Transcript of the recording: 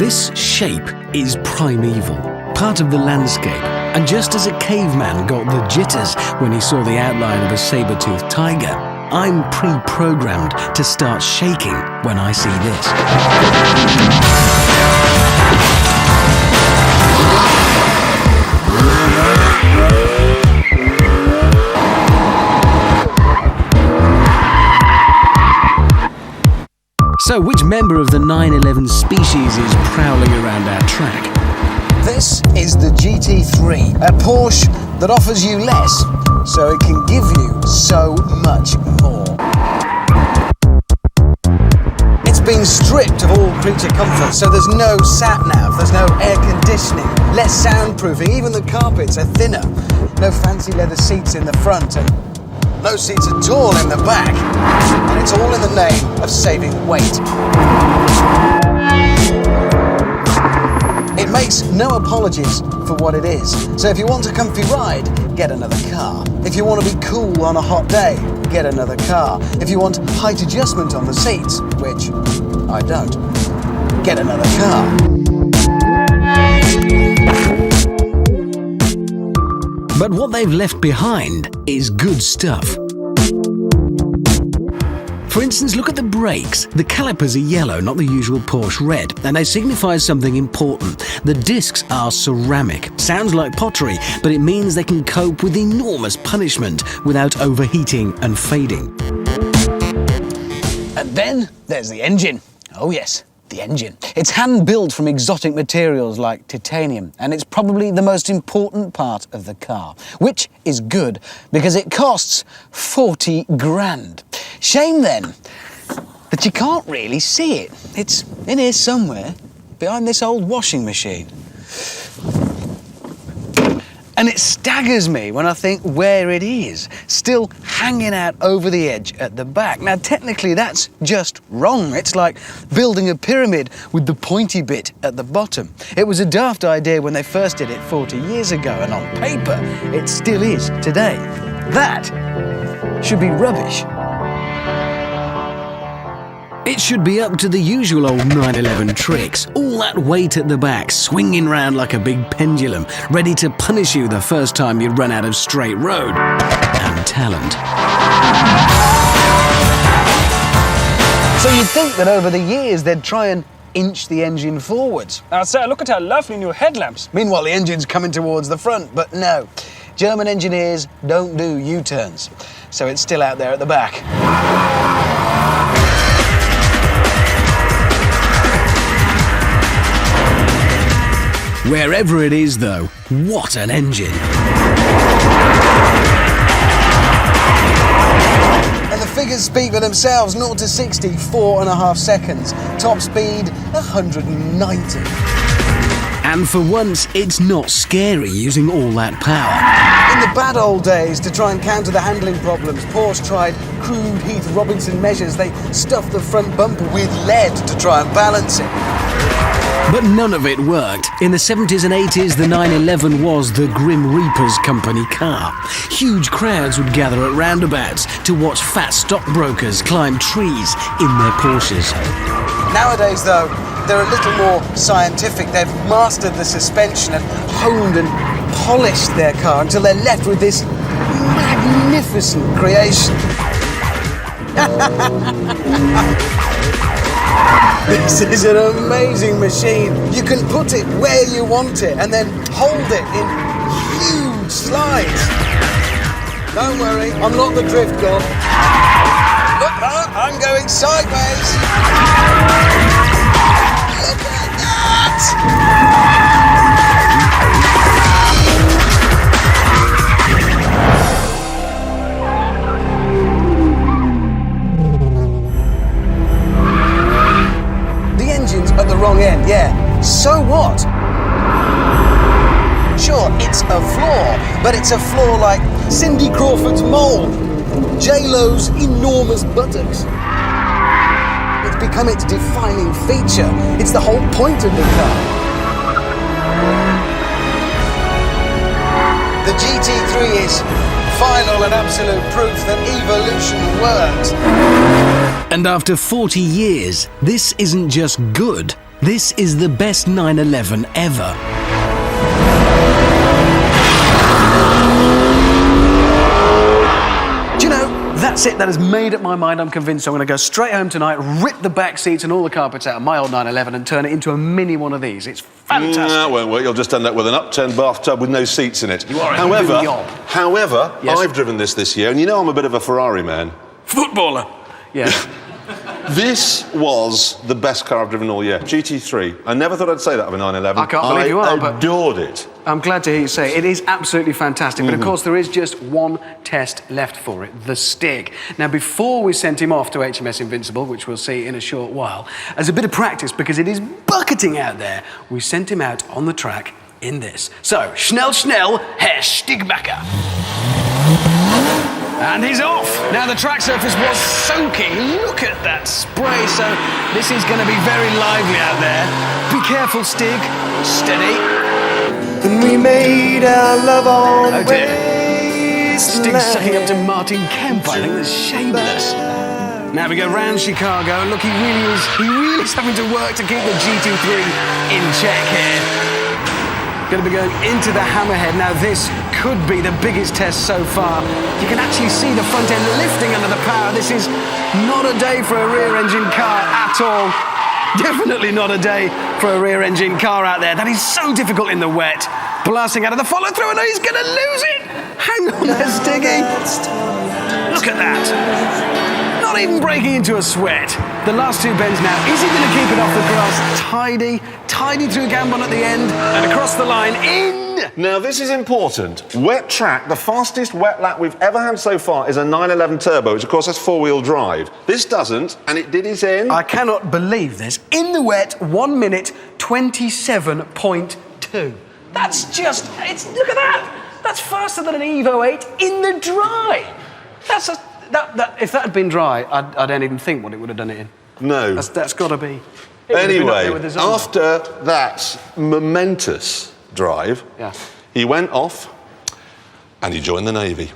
This shape is primeval, part of the landscape. And just as a caveman got the jitters when he saw the outline of a saber-toothed tiger, I'm pre-programmed to start shaking when I see this. So, which member of the 911 species is prowling around our track? This is the GT3, a Porsche that offers you less, so it can give you so much more. It's been stripped of all creature comforts, so there's no sat-nav, there's no air conditioning, less soundproofing, even the carpets are thinner. No fancy leather seats in the front, and no seats at all in the back. And it's all in the name of saving weight. It makes no apologies for what it is. So if you want a comfy ride, get another car. If you want to be cool on a hot day, get another car. If you want height adjustment on the seats, which I don't, get another car. But what they've left behind is good stuff. For instance, look at the brakes. The calipers are yellow, not the usual Porsche red, and they signify something important. The discs are ceramic. Sounds like pottery, but it means they can cope with enormous punishment without overheating and fading. And then there's the engine. Oh yes, the engine. It's hand-built from exotic materials like titanium, and it's probably the most important part of the car, which is good because it costs 40 grand. Shame then that you can't really see it. It's in here somewhere, behind this old washing machine. And it staggers me when I think where it is, still hanging out over the edge at the back. Now, technically, that's just wrong. It's like building a pyramid with the pointy bit at the bottom. It was a daft idea when they first did it 40 years ago, and on paper, it still is today. That should be rubbish. It should be up to the usual old 911 tricks. All that weight at the back, swinging round like a big pendulum, ready to punish you the first time you run out of straight road. And talent. So you'd think that over the years they'd try and inch the engine forwards. Now, sir, look at our lovely new headlamps. Meanwhile, the engine's coming towards the front, but no. German engineers don't do U-turns, so it's still out there at the back. Wherever it is, though, what an engine! And the figures speak for themselves. 0 to 60, 4.5 seconds. Top speed, 190. And for once, it's not scary using all that power. In the bad old days, to try and counter the handling problems, Porsche tried crude Heath Robinson measures. They stuffed the front bumper with lead to try and balance it. But none of it worked. In the 70s and 80s, the 911 was the Grim Reaper's company car. Huge crowds would gather at roundabouts to watch fat stockbrokers climb trees in their Porsches. Nowadays, though, they're a little more scientific. They've mastered the suspension and honed and polished their car until they're left with this magnificent creation. This is an amazing machine. You can put it where you want it and then hold it in huge slides. Don't worry, I'm not the drift god. Look, I'm going sideways. Look at that! At the wrong end, yeah. So what? Sure, it's a flaw, but it's a flaw like Cindy Crawford's mole, J-Lo's enormous buttocks. It's become its defining feature. It's the whole point of the car. The GT3 is final and absolute proof that evolution works. And after 40 years, this isn't just good, This is the best 911 ever. Do you know, that's it. That has made up my mind. I'm convinced I'm going to go straight home tonight, rip the back seats and all the carpets out of my old 911 and turn it into a mini one of these. It's fantastic. No, it won't work. You'll just end up with an upturned bathtub with no seats in it. You are a However, Yes. I've driven this year, and you know I'm a bit of a Ferrari man. Footballer. Yeah. This was the best car I've driven all year. GT3. I never thought I'd say that of a 911. I can't believe you are, but- I adored it. I'm glad to hear you say it. It is absolutely fantastic, but of course there is just one test left for it, the Stig. Now, before we sent him off to HMS Invincible, which we'll see in a short while, as a bit of practice, because it is bucketing out there, we sent him out on the track in this. So, schnell, Herr Stigmacher. And he's off. Now, the track surface was soaking. Look at that spray. So, this is going to be very lively out there. Be careful, Stig. Steady. And we made our love on Oh dear. wasteland. Stig's sucking up to Martin Kemp. I think that's shameless. Now we go round Chicago. Look, he really is having to work to keep the GT3 in check here. Going to be going into the hammerhead. Now this could be the biggest test so far. You can actually see the front end lifting under the power. This is not a day for a rear-engine car at all. Definitely not a day for a rear-engine car out there. That is so difficult in the wet. Blasting out of the follow-through, and he's going to lose it. Hang on there, Stiggy. Look at that. Not even breaking into a sweat. The last two bends now. Is he going to keep it off the grass? Tidy through Gambon at the end and across the line in. Now, this is important. Wet track, the fastest wet lap we've ever had so far is a 911 Turbo, which of course has four-wheel drive. This doesn't, and it did it in... I cannot believe this. In the wet, 1 minute, 27.2. That's just... look at that. That's faster than an Evo 8 in the dry. That's a... if that had been dry, I don't even think what it would have done it in. No. That's got to be... Anyway, after that momentous drive, Yeah. he went off and he joined the Navy.